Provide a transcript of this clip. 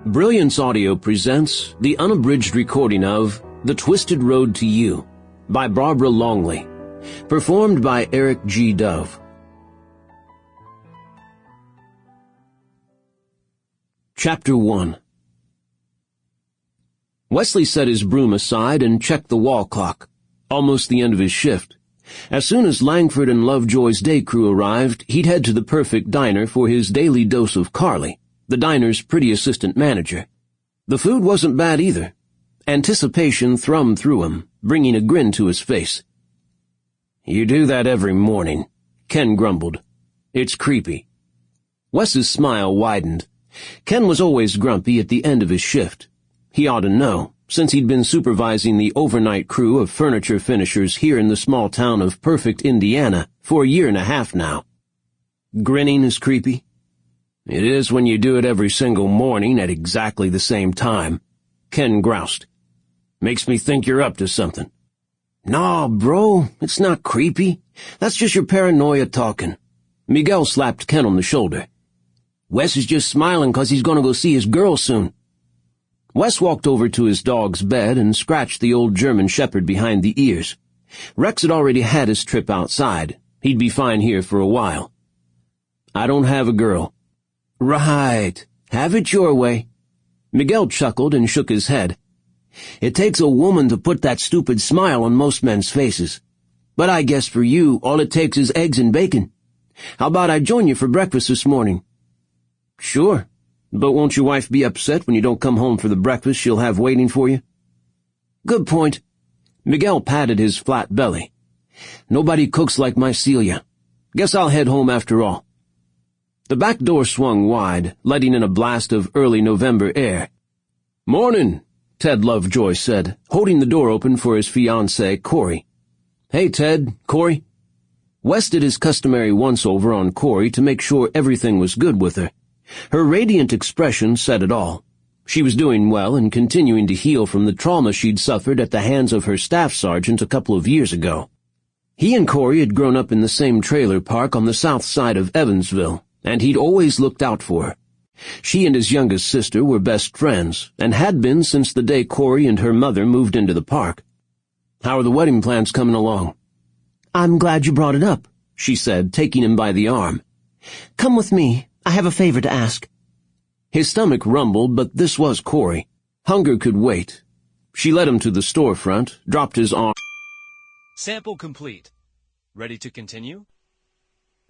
Brilliance Audio presents the unabridged recording of The Twisted Road to You by Barbara Longley, performed by Eric G. Dove. Chapter 1. Wesley set his broom aside and checked the wall clock, almost the end of his shift. As soon as Langford and Lovejoy's day crew arrived, he'd head to the Perfect Diner for his daily dose of Carlie, the diner's pretty assistant manager. The food wasn't bad either. Anticipation thrummed through him, bringing a grin to his face. "You do that every morning," Ken grumbled. "It's creepy." Wes's smile widened. Ken was always grumpy at the end of his shift. He ought to know, since he'd been supervising the overnight crew of furniture finishers here in the small town of Perfect, Indiana, for a year and a half now. Grinning is creepy? "It is when you do it every single morning at exactly the same time," Ken groused. "Makes me think you're up to something." "Nah, bro, it's not creepy. That's just your paranoia talking." Miguel slapped Ken on the shoulder. "Wes is just smiling 'cause he's gonna go see his girl soon." Wes walked over to his dog's bed and scratched the old German shepherd behind the ears. Rex had already had his trip outside. He'd be fine here for a while. "I don't have a girl." "Right. Have it your way." Miguel chuckled and shook his head. "It takes a woman to put that stupid smile on most men's faces. But I guess for you, all it takes is eggs and bacon. How about I join you for breakfast this morning?" "Sure. But won't your wife be upset when you don't come home for the breakfast she'll have waiting for you?" "Good point." Miguel patted his flat belly. "Nobody cooks like my Celia. Guess I'll head home after all." The back door swung wide, letting in a blast of early November air. "Morning," Ted Lovejoy said, holding the door open for his fiancée, Corey. "Hey, Ted, Corey." Wes did his customary once-over on Corey to make sure everything was good with her. Her radiant expression said it all. She was doing well and continuing to heal from the trauma she'd suffered at the hands of her staff sergeant a couple of years ago. He and Corey had grown up in the same trailer park on the south side of Evansville, and he'd always looked out for her. She and his youngest sister were best friends, and had been since the day Corey and her mother moved into the park. "How are the wedding plans coming along?" "I'm glad you brought it up," she said, taking him by the arm. "Come with me. I have a favor to ask." His stomach rumbled, but this was Corey. Hunger could wait. She led him to the storefront, dropped his arm. Sample complete. Ready to continue?